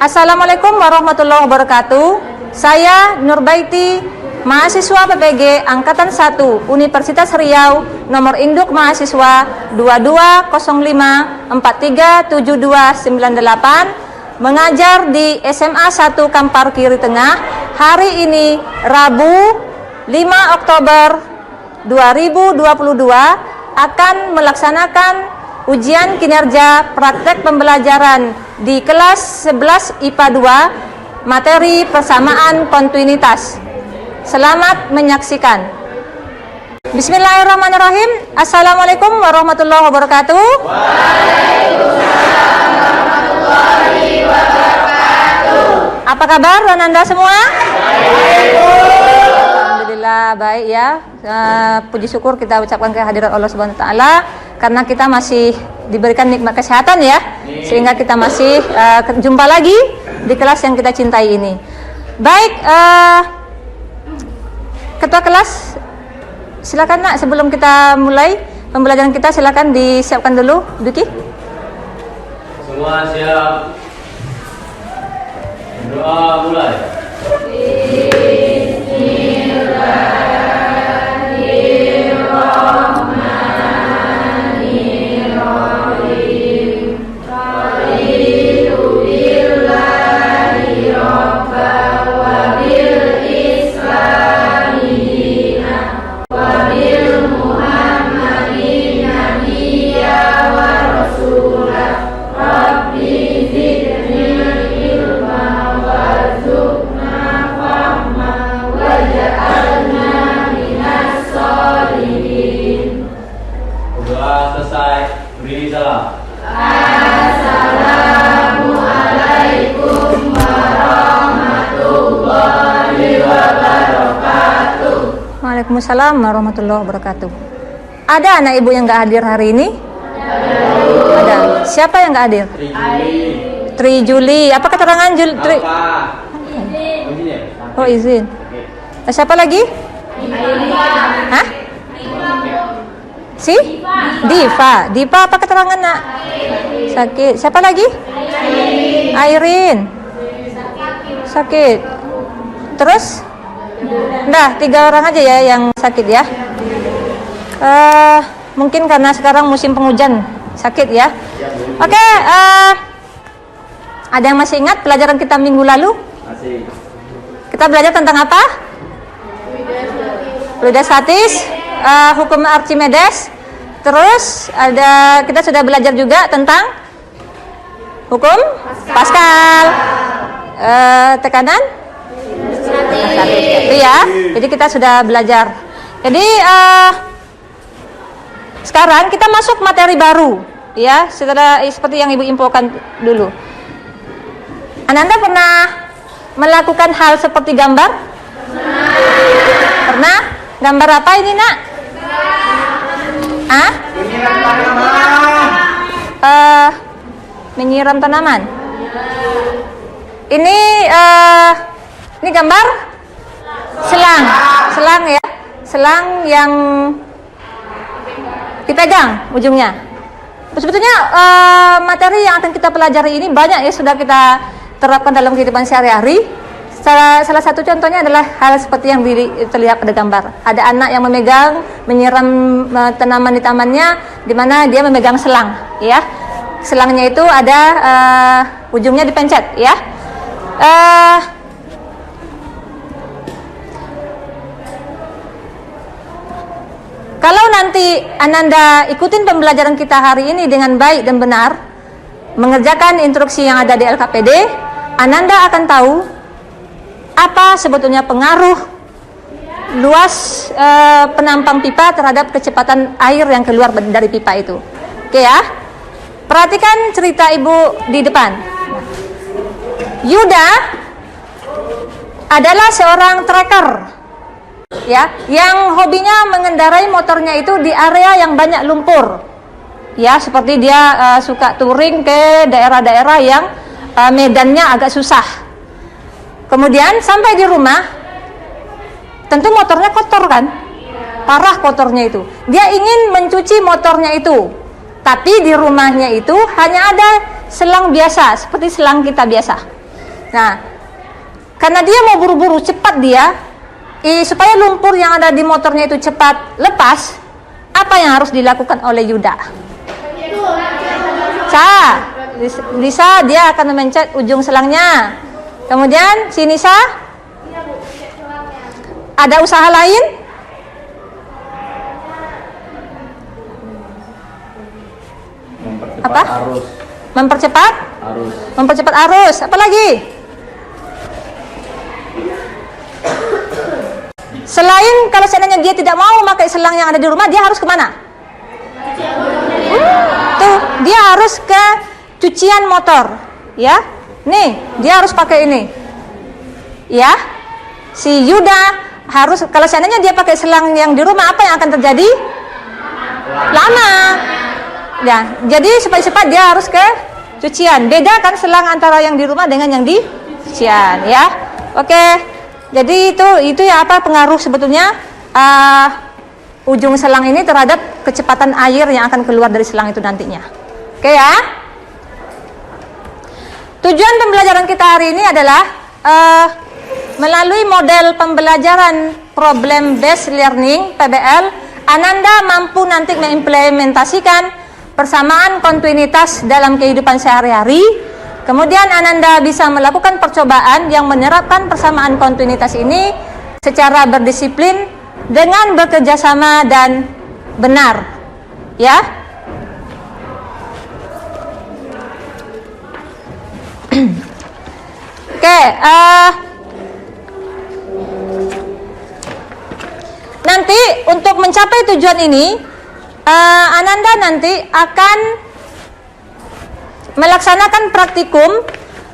Assalamualaikum warahmatullahi wabarakatuh. Saya Nurbaiti, mahasiswa PPG Angkatan 1 Universitas Riau, nomor induk mahasiswa 2205437298, mengajar di SMA 1 Kampar Kiri Tengah. Hari ini Rabu 5 Oktober 2022 akan melaksanakan ujian kinerja praktek pembelajaran di kelas 11 IPA 2 materi persamaan kontinuitas. Selamat menyaksikan. Bismillahirrahmanirrahim. Assalamualaikum warahmatullahi wabarakatuh. Waalaikumsalam warahmatullahi wabarakatuh. Apa kabar Anda semua? Alhamdulillah baik ya. Puji syukur kita ucapkan kehadiran Allah Subhanahu wa taala karena kita masih diberikan nikmat kesehatan ya, sehingga kita masih jumpa lagi di kelas yang kita cintai ini. Baik, ketua kelas, silakan Nak, sebelum kita mulai pembelajaran kita silakan disiapkan dulu, Duki. Semua siap. Doa mulai. Waalaikumsalam warahmatullahi wabarakatuh. Ada anak ibu yang nggak hadir hari ini? Ada. Siapa yang nggak hadir? Tri Juli. Apa keterangan Juli? Oh izin. Siapa lagi? Hah? Si? Diva. Diva apa keterangan Nak? Sakit. Siapa lagi? Airin. Sakit. Terus? Nah, 3 orang aja ya yang sakit ya. Mungkin karena sekarang musim penghujan sakit ya. Oke, ada yang masih ingat pelajaran kita minggu lalu? Masih. Kita belajar tentang apa? Fluida statis, hukum Archimedes. Terus kita sudah belajar juga tentang hukum Pascal. Tekanan itu ya. Jadi kita sudah belajar. Jadi sekarang kita masuk materi baru ya, seperti yang Ibu infokan dulu. Ananda pernah melakukan hal seperti gambar? Pernah? Gambar apa ini Nak? Menyiram tanaman. Ini gambar selang ya, selang yang dipegang ujungnya. Sebetulnya materi yang akan kita pelajari ini banyak ya, sudah kita terapkan dalam kehidupan sehari-hari. Salah satu contohnya adalah hal seperti yang terlihat pada gambar. Ada anak yang menyiram tanaman di tamannya, di mana dia memegang selang ya. Selangnya itu ada ujungnya dipencet ya. Kalau nanti Ananda ikutin pembelajaran kita hari ini dengan baik dan benar, mengerjakan instruksi yang ada di LKPD, Ananda akan tahu apa sebetulnya pengaruh luas penampang pipa terhadap kecepatan air yang keluar dari pipa itu. Oke ya, perhatikan cerita Ibu di depan. Yuda adalah seorang trekker ya, yang hobinya mengendarai motornya itu di area yang banyak lumpur ya, seperti dia suka touring ke daerah-daerah yang medannya agak susah. Kemudian sampai di rumah, tentu motornya kotor kan, parah kotornya itu. Dia ingin mencuci motornya itu, tapi di rumahnya itu hanya ada selang biasa, seperti selang kita biasa Nah, karena dia mau buru-buru cepat dia, supaya lumpur yang ada di motornya itu cepat lepas, apa yang harus dilakukan oleh Yuda? Lisa dia akan memencet ujung selangnya. Kemudian si Nisa ada usaha lain? Mempercepat Apa? arus. Mempercepat? Arus. Mempercepat arus. Apa lagi? Selain kalau seandainya dia tidak mau pakai selang yang ada di rumah, dia harus kemana? Tuh, dia harus ke cucian motor, ya. Nih, dia harus pakai ini, ya. Si Yuda harus, kalau seandainya dia pakai selang yang di rumah, apa yang akan terjadi? Lama. Ya, jadi supaya cepat dia harus ke cucian. Beda kan selang antara yang di rumah dengan yang di cucian, ya. Oke. Jadi itu ya apa pengaruh sebetulnya ujung selang ini terhadap kecepatan air yang akan keluar dari selang itu nantinya. Oke ya. Tujuan pembelajaran kita hari ini adalah melalui model pembelajaran problem based learning PBL, Ananda mampu nanti mengimplementasikan persamaan kontinuitas dalam kehidupan sehari-hari. Kemudian Ananda bisa melakukan percobaan yang menerapkan persamaan kontinuitas ini secara berdisiplin dengan bekerja sama dan benar. Ya. Oke, nanti untuk mencapai tujuan ini, Ananda nanti akan melaksanakan praktikum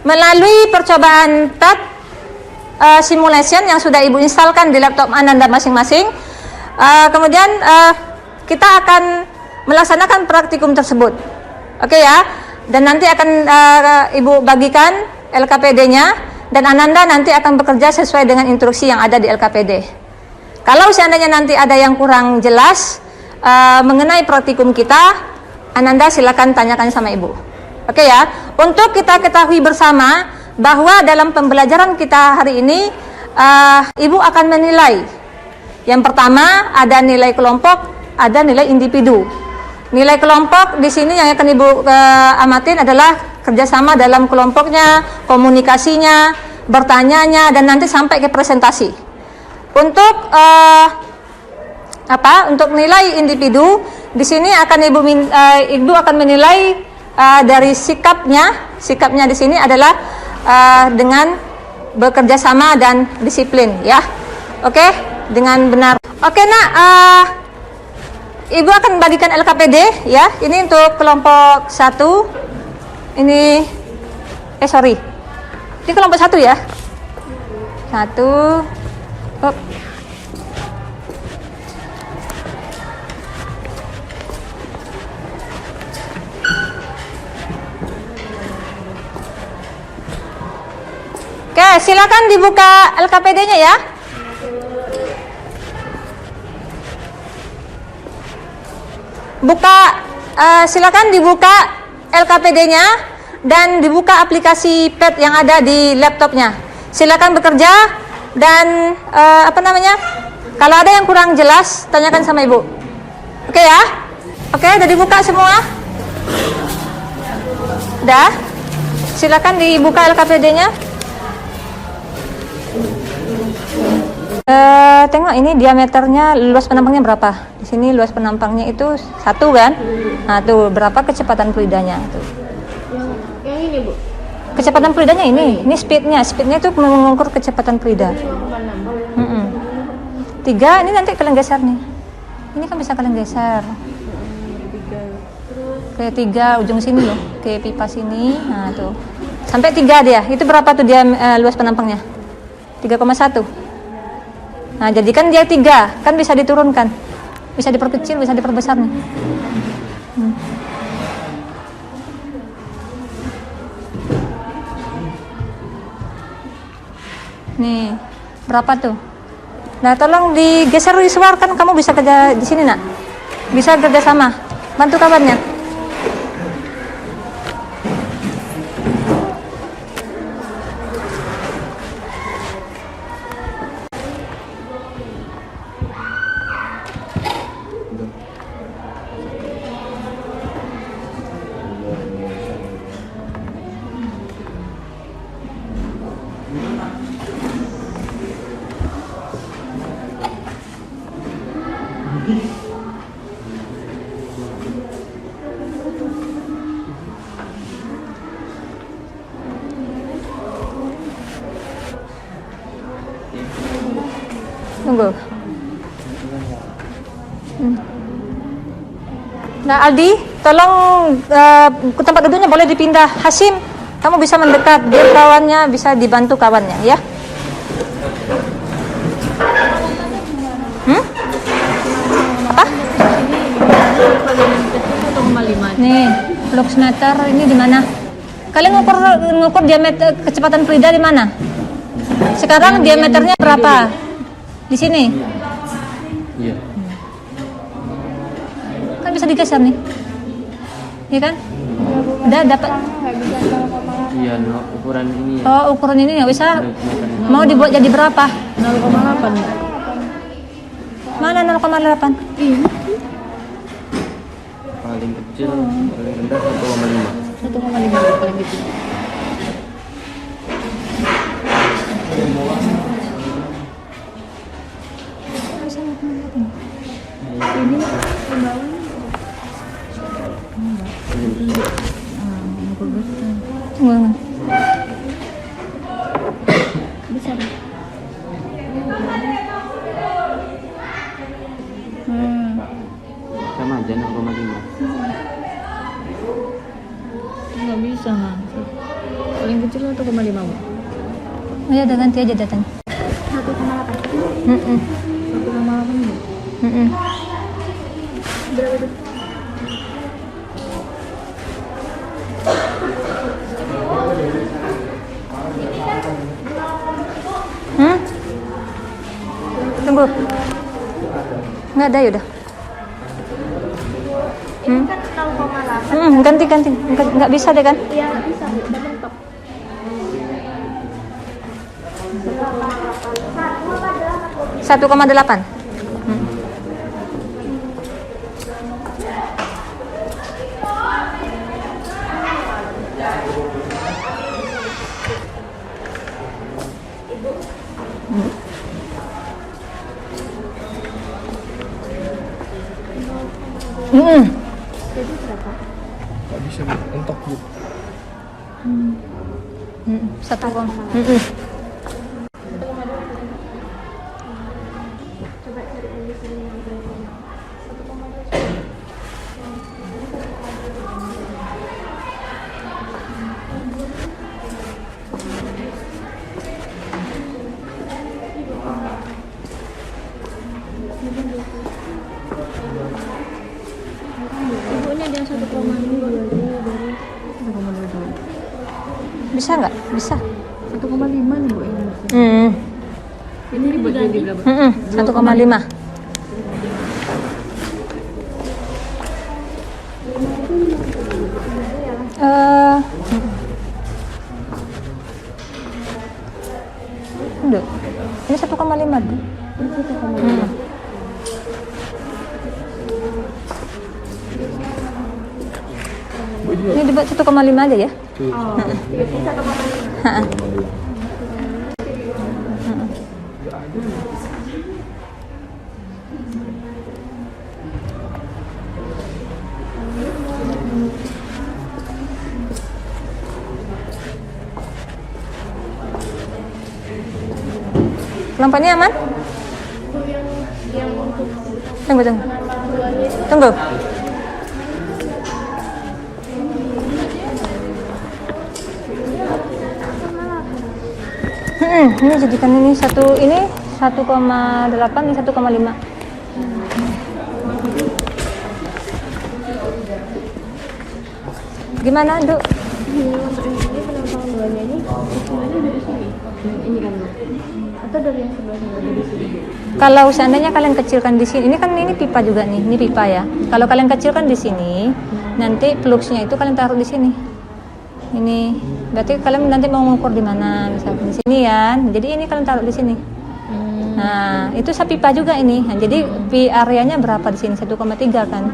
melalui percobaan PET simulation yang sudah Ibu instalkan di laptop Ananda masing-masing. Kemudian kita akan melaksanakan praktikum tersebut. Oke ya. Dan nanti akan Ibu bagikan LKPD-nya dan Ananda nanti akan bekerja sesuai dengan instruksi yang ada di LKPD. Kalau seandainya nanti ada yang kurang jelas mengenai praktikum kita, Ananda silakan tanyakan sama Ibu. Oke ya, untuk kita ketahui bersama bahwa dalam pembelajaran kita hari ini, Ibu akan menilai. Yang pertama ada nilai kelompok, ada nilai individu. Nilai kelompok di sini yang akan Ibu amatin adalah kerjasama dalam kelompoknya, komunikasinya, bertanyanya, dan nanti sampai ke presentasi. Untuk Untuk nilai individu di sini akan Ibu akan menilai dari sikapnya di sini adalah dengan bekerja sama dan disiplin ya. Oke, dengan benar. Oke, Nak, Ibu akan bagikan LKPD ya. Ini untuk kelompok 1. Ini Ini kelompok 1 ya. 1. Oke, silakan dibuka LKPD-nya ya. Silakan dibuka LKPD-nya dan dibuka aplikasi PET yang ada di laptopnya. Silakan bekerja dan kalau ada yang kurang jelas tanyakan sama Ibu. Oke ya? Oke, udah dibuka semua? Udah? Silakan dibuka LKPD-nya. Tengok ini diameternya, luas penampangnya berapa? Di sini luas penampangnya itu 1 kan? Nah tuh berapa kecepatan fluidanya tuh? Yang ini Bu? Kecepatan fluidanya ini speednya itu mengukur kecepatan fluida. 3 ini nanti kalian geser nih. Ini kan bisa kalian geser. Ke 3 ujung sini loh, ke pipa sini. Nah tuh sampai 3 dia. Itu berapa tuh dia luas penampangnya? 3,1. Nah, jadikan dia 3, kan bisa diturunkan, bisa diperkecil, bisa diperbesar nih. Nih, berapa tuh? Nah, tolong digeser di luar, kan kamu bisa kerja di sini, Nak. Bisa kerja sama. Bantu kawannya. Tunggu. Nah, Aldi, tolong ke tempat duduknya boleh dipindah. Hasim, kamu bisa mendekat biar kawannya bisa dibantu kawannya, ya. Apa? Nih, voltmeter ini di mana? Kalian ngukur diameter kecepatan Frida di mana? Sekarang diameternya berapa? Di sini. Iya. Kan bisa digeser nih. Iya kan? Udah dapat. Iya, no, ukuran ini ya. Oh, ukuran ini nggak bisa. Mau dibuat jadi berapa? 0,8. Mana 0,8? Paling kecil, paling rendah 1,5. 1,5 paling kecil. Ini bisa. Sama aja 0,5. Nggak bisa, Mas. Paling kecil 1,5. Oh ya, udah ganti aja datanya. 1,8. 1,8 Bu. Berapa itu? Tunggu. Nggak ada, yaudah. Ganti. Nggak bisa deh kan? Iya, bisa. Udah mentok. 1,8. Jadi berapa? Nggak bisa mentok Bu. 1, Coba cari yang di sini yang berapa? 1,2. Ibunya ada yang 1,2 dari 1,22. Bisa nggak? Bisa. 1,5 nih Bu ini. Ini dibuat jadi berapa? 1,5. Enggak. Ini 1,5 tuh. Ini dibuat 1,5 aja ya. Oh, jadi 1,5. Lompatnya aman? Yang untuk Tunggu. duanya itu Tunggu. Ini jadikan ini 1,8 ini 1,5. Gimana, Duk? untuk ini penampakan duanya ini ukurannya dari sini. Ini kan Bu. Atau dari yang sebelahnya dari sini. Kalau seandainya kalian kecilkan di sini, ini kan ini pipa juga nih, ini pipa ya. Kalau kalian kecilkan di sini, nanti fluxnya itu kalian taruh di sini. Ini berarti kalian nanti mau mengukur di mana, misalnya di sini ya. Jadi ini kalian taruh di sini. Nah, itu pipa juga ini. Nah, jadi areanya berapa di sini? 1,3 kan?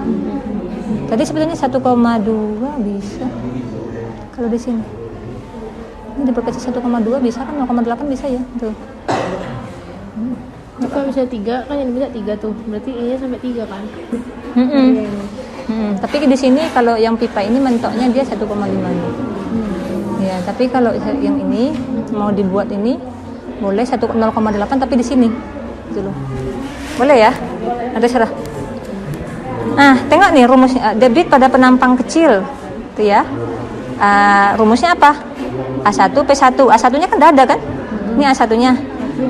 Tadi sebetulnya 1,2 bisa. Kalau di sini. Ini diperkecil 1,2 bisa kan? 0,8 bisa ya? Tuh. Kalau bisa 3 kan yang bisa 3 tuh. Berarti ini sampai 3 kan? Mm-mm. Iya, ini. Tapi di sini kalau yang pipa ini mentoknya dia 1,5 nih. Ya, tapi kalau yang ini mau dibuat ini boleh 0,8 tapi di sini. Gitu loh. Boleh ya? Ada serah. Nah, tengok nih rumusnya. Debit pada penampang kecil. Tuh ya. Rumusnya apa? A1 P1. A1-nya kan udah ada kan? Ini A1-nya.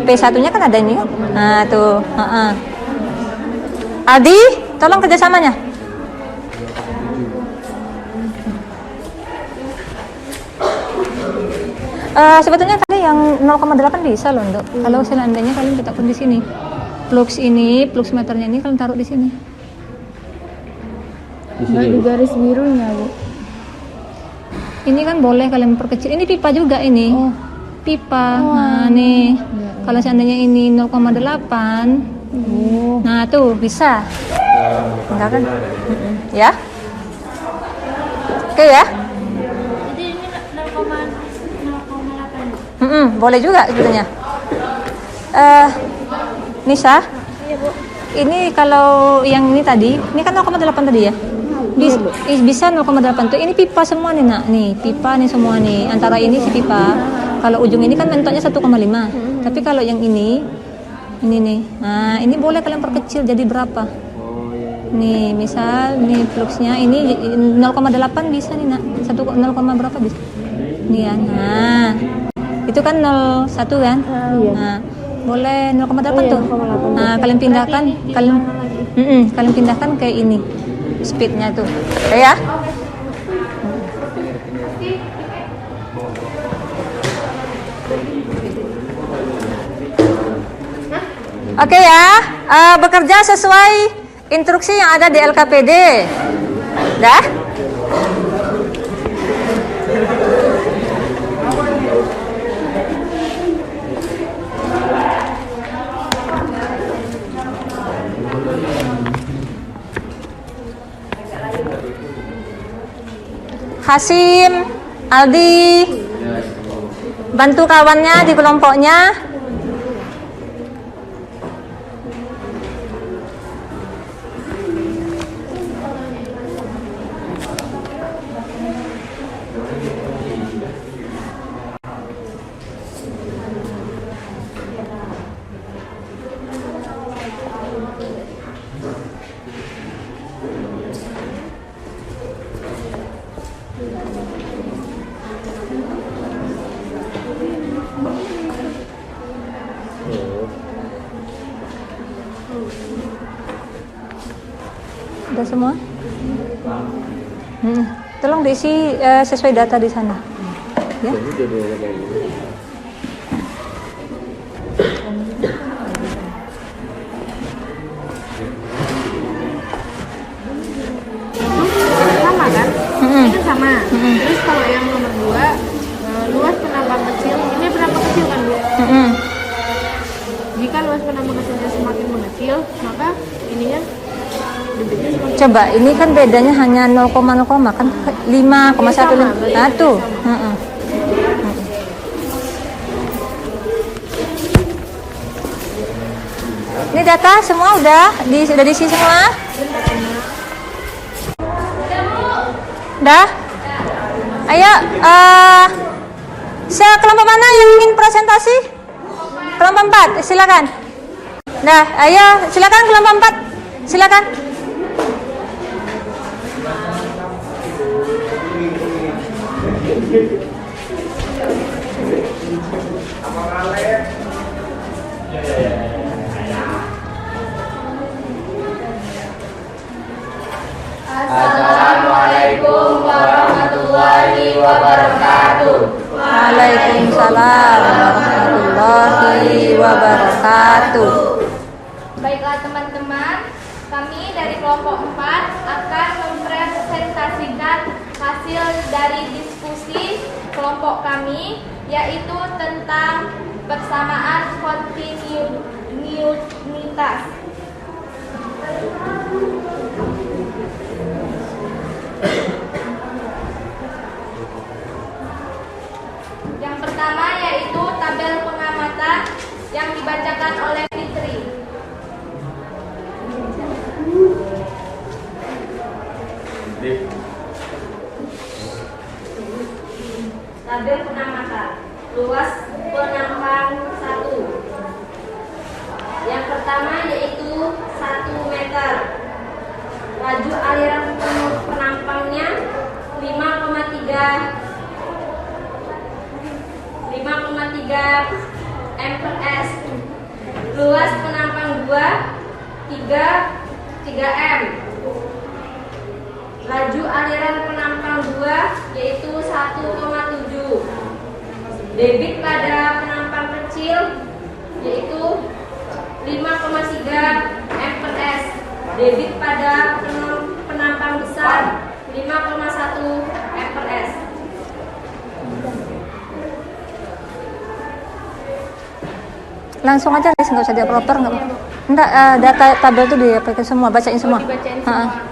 P1-nya kan ada ini kan? Nah, tuh. Aldi, tolong kerjasamanya. Sebetulnya tadi yang 0,8 bisa loh, Dok. Kalau seandainya kalian letakkan di sini. Flux meternya ini kalian taruh di sini. Nggak di garis birunya, Bu. Ini kan boleh kalian perkecil. Ini pipa juga ini. Pipa. Nah, nih. Kalau seandainya ini 0,8. Nah, tuh bisa. Enggak kan? Ya. Oke ya. Jadi ini 0,8. Boleh juga sebetulnya. Nisa. Iya, Bu. Ini kalau yang ini tadi, ini kan 0,8 tadi ya? Bisa 0,8 tuh. Ini pipa semua nih, Nak. Nih, pipa nih semua nih. Antara ini si pipa. Kalau ujung ini kan mentoknya 1,5. Tapi kalau yang ini nih. Nah, ini boleh kalian perkecil jadi berapa? Nih, misal nih fluxnya ini 0,8 bisa nih, Nak. 0, berapa bisa? Nih ya. Nah. Itu kan 0,1 kan? Iya. Nah, boleh 0,8 tuh. 0,8. Nah, kalian pindahkan, kalian pindahkan ke ini. Speednya tuh. Oke ya? Oke ya, bekerja sesuai instruksi yang ada di LKPD. Dah? Hasim, Aldi, bantu kawannya di kelompoknya. Udah semua? Tolong diisi sesuai data di sana. Ya. Sama kan? Ini kan sama. Terus kalau yang nomor 2, luas penampang kecil. Ini penampang kecil kan, Bu? Jika luas penampang kecilnya semakin mengecil, maka ininya debitnya semakin. Coba, ini kan bedanya hanya 0,0 kan 5,1. Nah, tuh. Ini data semua sudah diisi semua? Dah? Ayo, kelompok mana yang ingin presentasi? Kelompok 4, silakan. Nah, ayo, silakan kelompok 4. Silakan. Assalamualaikum warahmatullahi wabarakatuh. Waalaikumsalam warahmatullahi wabarakatuh. Baiklah teman-teman, kami dari kelompok 4 akan mempresentasikan hasil dari diskusi kelompok kami, yaitu tentang persamaan kontinuitas. Yang pertama yaitu tabel pengamatan yang dibacakan oleh Fitri. Tabel pengamatan luas penampang 1. Yang pertama yaitu 1 meter. Laju aliran penampangnya 5,3 mps. Luas penampang 2 3 m. Laju aliran penampang 2 yaitu 1,7. Debit pada penampang kecil yaitu 5,3 amperes. Debit pada penampang besar 5,1 amperes. Langsung aja guys, nggak usah dioper nggak apa. Enggak, data tabel itu diapakan semua, bacain semua. Dibacain semua.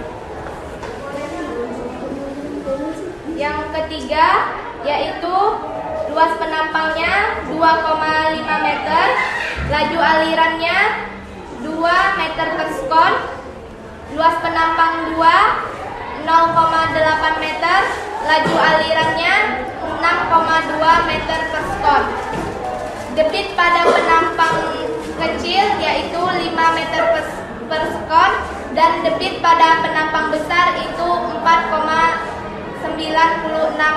Yang ketiga yaitu luas penampangnya 2,5 meter, laju alirannya 2 meter per sekon, luas penampang 2 0,8 meter, laju alirannya 6,2 meter per sekon. Debit pada penampang kecil yaitu 5 meter per sekon, dan debit pada penampang besar itu 4,96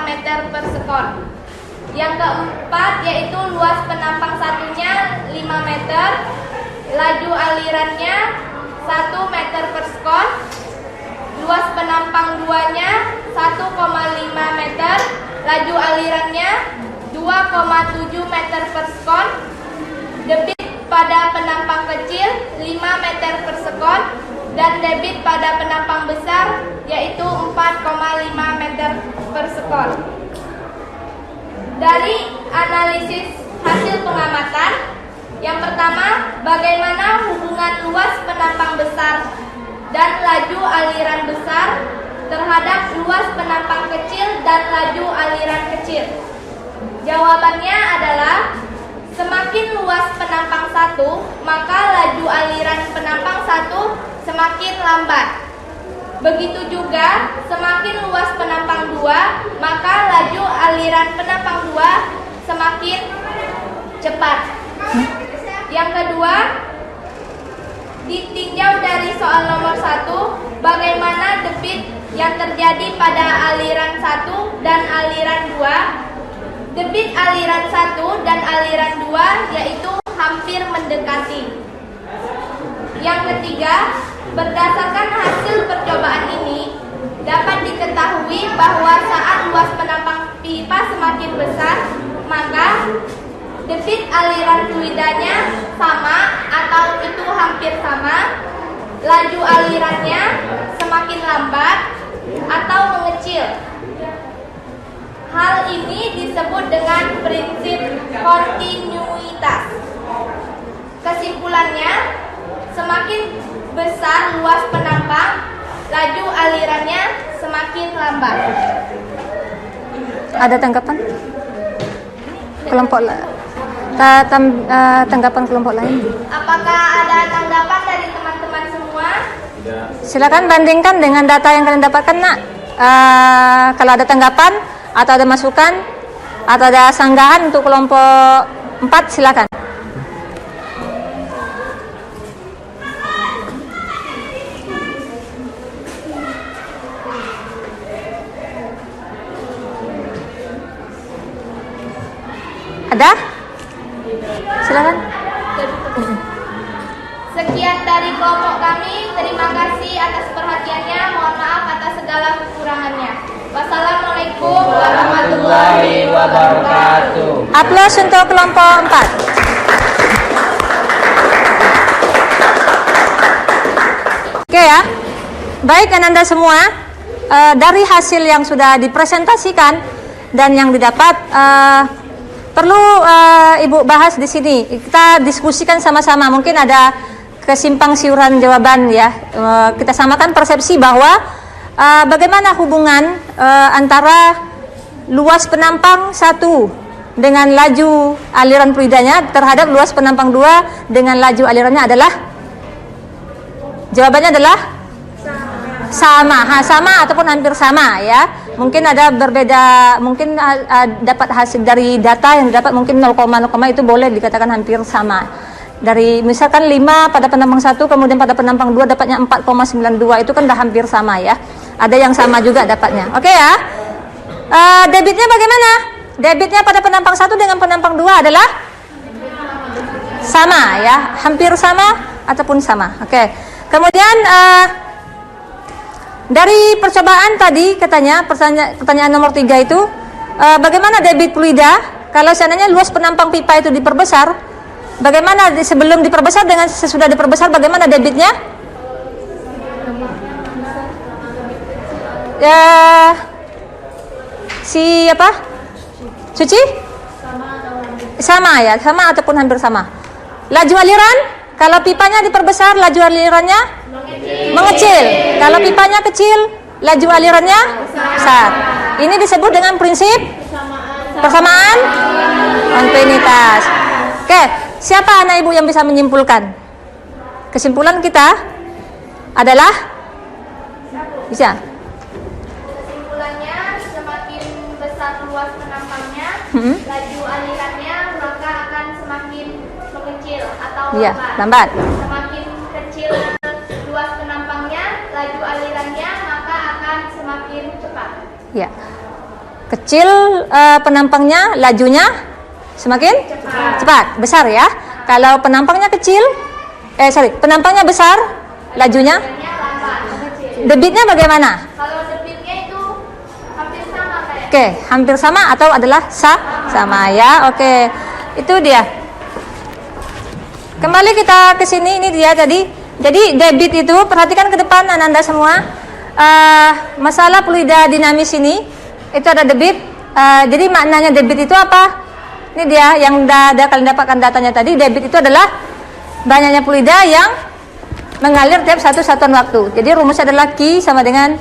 meter per sekon. Yang keempat yaitu luas penampang satunya 5 meter, laju alirannya 1 meter per sekon, luas penampang duanya 1,5 meter, laju alirannya 2,7 meter per sekon. Debit pada penampang kecil 5 meter per sekon, dan debit pada penampang besar yaitu 4,5 meter per sekon. Dari analisis hasil pengamatan, yang pertama, bagaimana hubungan luas penampang besar dan laju aliran besar terhadap luas penampang kecil dan laju aliran kecil? Jawabannya adalah semakin luas penampang 1, maka laju aliran penampang 1 semakin lambat. Begitu juga semakin luas penampang 2, maka laju aliran penampang 2 semakin cepat. Yang kedua, ditinjau dari soal nomor 1, bagaimana debit yang terjadi pada aliran 1 dan aliran 2. Debit aliran 1 dan aliran 2 yaitu hampir mendekati. Yang ketiga, berdasarkan hasil percobaan ini, dapat diketahui bahwa saat luas penampang pipa semakin besar, maka debit aliran fluidanya sama atau itu hampir sama, laju alirannya semakin lambat atau mengecil. Hal ini disebut dengan prinsip kontinuitas. Kesimpulannya, semakin besar luas penampang, laju alirannya semakin lambat. Ada tanggapan? Kelompok tanggapan kelompok lain? Apakah ada tanggapan dari teman-teman semua? Silakan bandingkan dengan data yang kalian dapatkan, Nak. Kalau ada tanggapan atau ada masukan atau ada sanggahan untuk kelompok 4, silakan. Ada? Silakan. Sekian dari kelompok kami. Terima kasih atas perhatiannya. Mohon maaf atas segala kekurangannya. Wassalamualaikum warahmatullahi wabarakatuh. Aplaus untuk kelompok 4. Oke ya. Baik Ananda semua, dari hasil yang sudah dipresentasikan dan yang didapat, perlu Ibu bahas di sini. Kita diskusikan sama-sama. Mungkin ada kesimpang siuran jawaban ya. Kita samakan persepsi bahwa bagaimana hubungan antara luas penampang 1 dengan laju aliran fluidanya terhadap luas penampang 2 dengan laju alirannya adalah? Jawabannya adalah sama, sama ataupun hampir sama ya. Mungkin ada berbeda, mungkin dapat hasil dari data yang didapat mungkin 0,0 itu boleh dikatakan hampir sama. Dari misalkan 5 pada penampang 1 kemudian pada penampang 2 dapatnya 4,92, itu kan dah hampir sama ya. Ada yang sama juga dapatnya. Oke ya. Debitnya bagaimana? Debitnya pada penampang 1 dengan penampang 2 adalah sama ya, hampir sama ataupun sama. Oke. Kemudian dari percobaan tadi katanya pertanyaan nomor 3 itu bagaimana debit fluida kalau seandainya luas penampang pipa itu diperbesar, bagaimana sebelum diperbesar dengan sesudah diperbesar, bagaimana debitnya? Siapa? Suci? Sama ya, sama ataupun hampir sama. Laju aliran, kalau pipanya diperbesar, laju alirannya mengecil. Kalau pipanya kecil, laju alirannya besar. Ini disebut dengan prinsip persamaan kontinuitas. Oke, siapa anak ibu yang bisa menyimpulkan? Kesimpulan kita adalah bisa. Kesimpulannya, semakin besar luas penampangnya, laju alirannya maka akan semakin mengecil atau Iya, lambat. lambat. Semakin kecil luas penampangnya, laju alirannya maka akan semakin cepat. Ya. Kecil penampangnya, lajunya semakin cepat, besar ya. Kalau penampangnya kecil, penampangnya besar, lajunya, debitnya bagaimana? Kalau debitnya itu hampir sama kayak. Oke, hampir sama atau adalah sama ya. Oke, itu dia. Kembali kita ke sini, ini dia tadi. Jadi debit itu, perhatikan ke depan Anda semua. Masalah fluida dinamis ini, itu ada debit. Jadi maknanya debit itu apa? Ini dia yang kalian dapatkan datanya tadi. Debit itu adalah banyaknya fluida yang mengalir tiap satu satuan waktu. Jadi rumusnya adalah Q sama dengan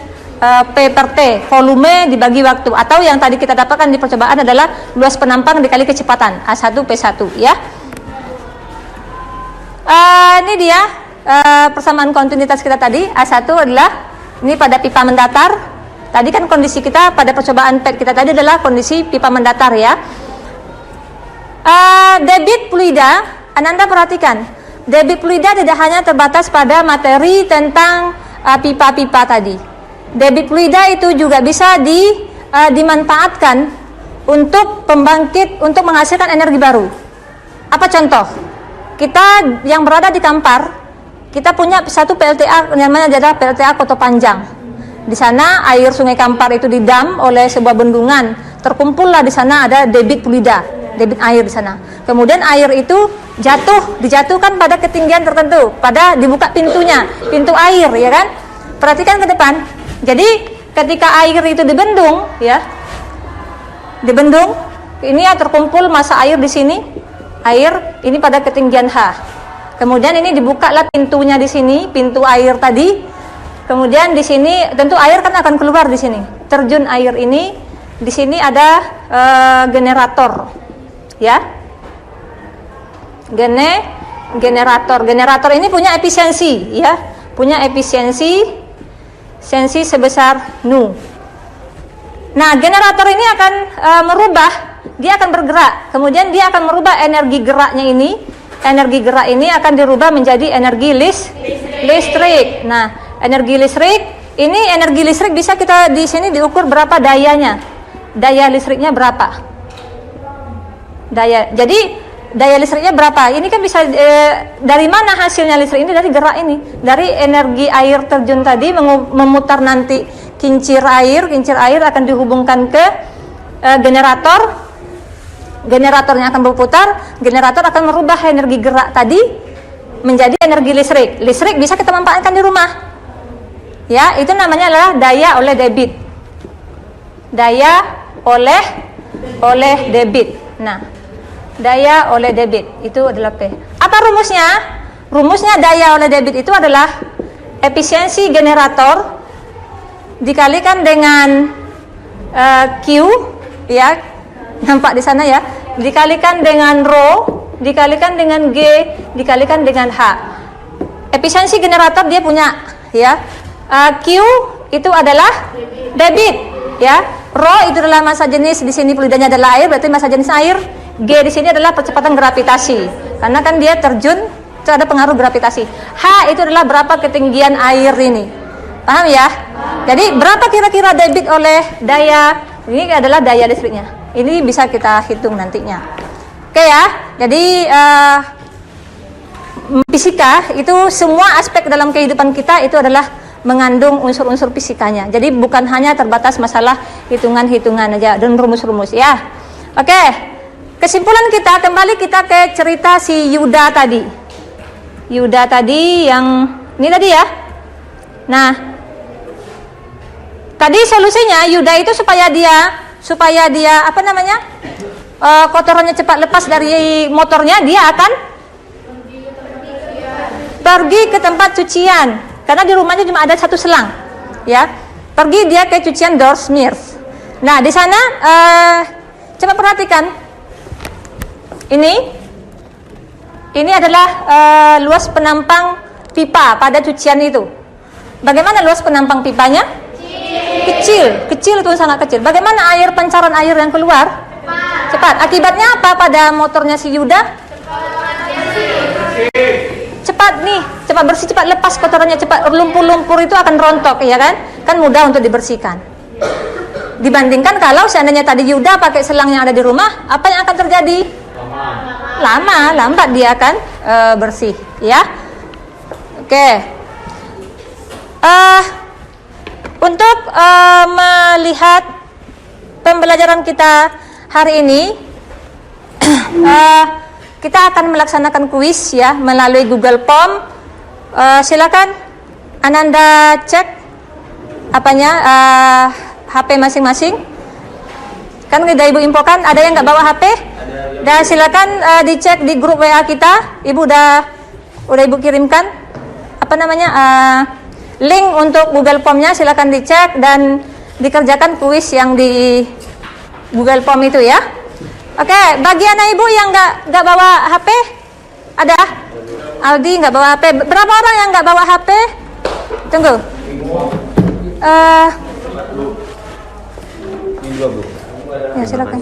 P per T, volume dibagi waktu. Atau yang tadi kita dapatkan di percobaan adalah luas penampang dikali kecepatan, A1 P1 ya. Ini dia persamaan kontinuitas kita tadi. A1 adalah ini pada pipa mendatar. Tadi kan kondisi kita pada percobaan PET kita tadi adalah kondisi pipa mendatar ya. Debit fluida, Anda perhatikan, debit fluida tidak hanya terbatas pada materi tentang pipa-pipa tadi. Debit fluida itu juga bisa dimanfaatkan untuk pembangkit, untuk menghasilkan energi baru. Apa contoh? Kita yang berada di Kampar, kita punya satu PLTA namanya adalah PLTA Koto Panjang. Di sana air Sungai Kampar itu didam oleh sebuah bendungan, terkumpullah di sana ada debit fluida, debit air di sana. Kemudian air itu dijatuhkan pada ketinggian tertentu, pada dibuka pintunya, pintu air ya kan. Perhatikan ke depan. Jadi ketika air itu dibendung ya, dibendung, ini ya terkumpul massa air di sini, air ini pada ketinggian H. Kemudian ini dibukalah pintunya di sini, pintu air tadi. Kemudian di sini tentu air kan akan keluar di sini. Terjun air ini, di sini ada generator, ya. Generator. Generator ini punya efisiensi, ya. Punya efisiensi sebesar nu. Nah, generator ini akan merubah, dia akan bergerak. Kemudian dia akan merubah energi geraknya ini. Energi gerak ini akan dirubah menjadi energi listrik. Nah, energi listrik bisa kita di sini diukur berapa dayanya. Daya listriknya berapa? Jadi daya listriknya berapa? Ini kan bisa dari mana hasilnya listrik ini? Dari gerak ini, dari energi air terjun tadi memutar nanti kincir air akan dihubungkan ke generator. Generatornya akan berputar, generator akan merubah energi gerak tadi menjadi energi listrik. Listrik bisa kita manfaatkan di rumah. Ya, itu namanya adalah daya oleh debit. Daya oleh debit. Nah, daya oleh debit itu adalah P. Apa rumusnya? Rumusnya daya oleh debit itu adalah efisiensi generator dikalikan dengan Q, ya. Nampak di sana ya, dikalikan dengan rho, dikalikan dengan G, dikalikan dengan H. Efisiensi generator dia punya ya Q itu adalah debit, ya. Rho itu adalah massa jenis, di sini fluidanya adalah air, berarti massa jenis air. G di sini adalah percepatan gravitasi, karena kan dia terjun, itu ada pengaruh gravitasi. H itu adalah berapa ketinggian air ini, paham ya? Jadi berapa kira-kira debit oleh daya, ini adalah daya listriknya. Ini bisa kita hitung nantinya. Oke ya, jadi fisika itu semua aspek dalam kehidupan kita itu adalah mengandung unsur-unsur fisikanya. Jadi bukan hanya terbatas masalah hitungan-hitungan aja dan rumus-rumus ya. Oke, kesimpulan kita, kembali kita ke cerita si Yuda tadi. Yuda tadi yang ini tadi ya. Nah, tadi solusinya Yuda itu supaya dia apa namanya, kotorannya cepat lepas dari motornya, dia akan pergi ke tempat cucian. Karena di rumahnya cuma ada satu selang, ya. Pergi dia ke cucian Dorsmers. Nah, di sana coba perhatikan. Ini adalah luas penampang pipa pada cucian itu. Bagaimana luas penampang pipanya? Kecil itu sangat kecil. Bagaimana air pancaran air yang keluar? Cepat. Akibatnya apa pada motornya si Yuda? Cepat nih, cepat bersih, cepat lepas kotorannya, cepat. Lumpur-lumpur itu akan rontok, ya kan? Kan mudah untuk dibersihkan. Dibandingkan kalau seandainya tadi Yuda pakai selang yang ada di rumah, apa yang akan terjadi? Lambat dia akan bersih, ya. Oke. Untuk melihat pembelajaran kita hari ini, kita akan melaksanakan kuis ya melalui Google Form. Silakan Ananda cek HP masing-masing. Kan udah Ibu infokan, ada yang nggak bawa HP? Dan silakan dicek di grup WA kita. Ibu udah Ibu kirimkan link untuk Google Form-nya, silakan dicek dan dikerjakan kuis yang di Google Form itu ya. Oke, bagi anak ibu yang nggak bawa HP, ada? Aldi nggak bawa HP. Berapa orang yang nggak bawa HP? Tunggu. Ya silakan.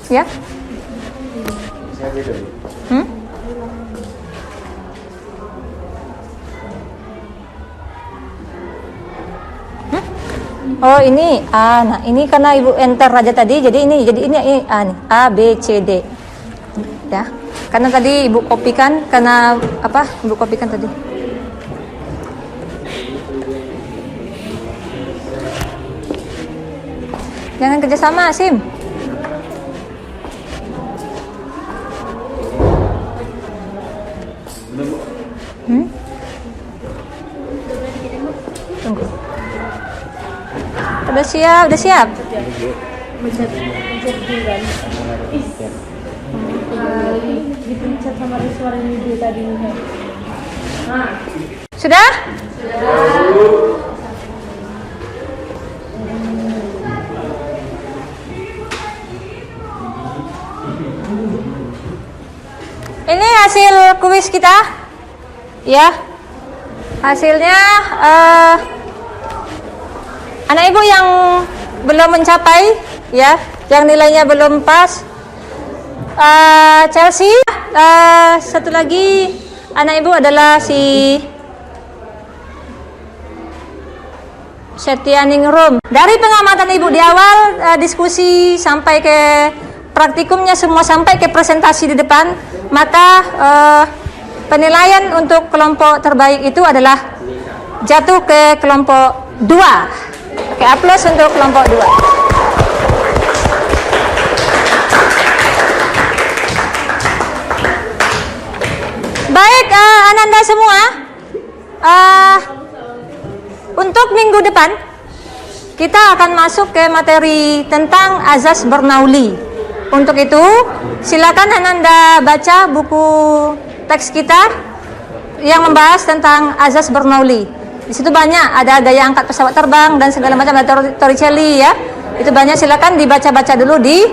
Ya. Oh ini A, nah ini karena ibu enter aja tadi, jadi ini A nih, A B C D, ya. Karena tadi ibu kopikan, ibu kopikan tadi. Jangan kerjasama, Sim. Tunggu. Udah siap. Sudah? Ini hasil kuis kita, ya. Hasilnya anak ibu yang belum mencapai, ya, yang nilainya belum pas, Chelsea. Satu lagi anak ibu adalah si Setianingrum. Dari pengamatan ibu di awal, diskusi sampai ke praktikumnya semua sampai ke presentasi di depan, maka penilaian untuk kelompok terbaik itu adalah jatuh ke kelompok 2. Oke, aplaus untuk kelompok 2. Baik, Ananda semua, untuk minggu depan kita akan masuk ke materi tentang azas Bernoulli. Untuk itu, silakan Ananda baca buku teks kita yang membahas tentang azas Bernoulli. Di situ banyak, ada gaya angkat pesawat terbang dan segala macam, ada Torricelli ya. Itu banyak, silakan dibaca-baca dulu di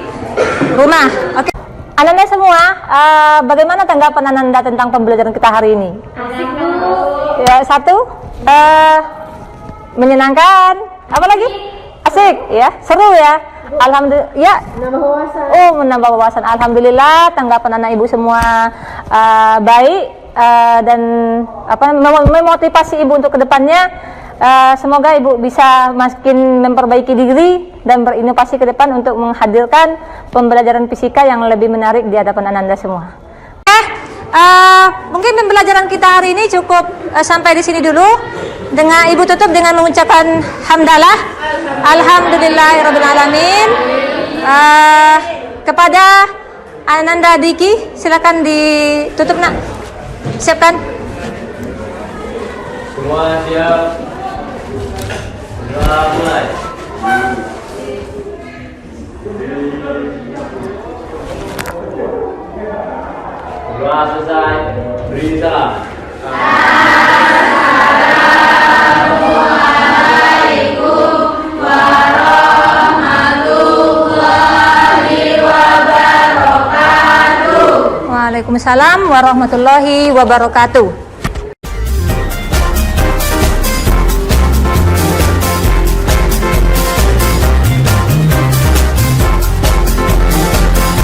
rumah. Oke. Ananda semua, bagaimana tanggapan Ananda tentang pembelajaran kita hari ini? Asik Bu. Ya, satu, menyenangkan. Apa lagi? Asik, ya, seru ya. Alhamdulillah, ya. Menambah wawasan. Oh, menambah wawasan. Alhamdulillah, tanggapan anak ibu semua baik dan memotivasi ibu untuk kedepannya. Semoga ibu bisa makin memperbaiki diri dan berinovasi ke depan untuk menghadirkan pembelajaran fisika yang lebih menarik di hadapan Ananda semua. Mungkin pembelajaran kita hari ini cukup sampai di sini dulu. Dengan ibu tutup dengan mengucapkan hamdalah, alhamdulillahirabbil alamin. Kepada Ananda Diki, silakan ditutup nak. Siapkan. Semua siap. Sudah mulai. Doa selesai. Beri salam. Waalaikumsalam warahmatullahi wabarakatuh.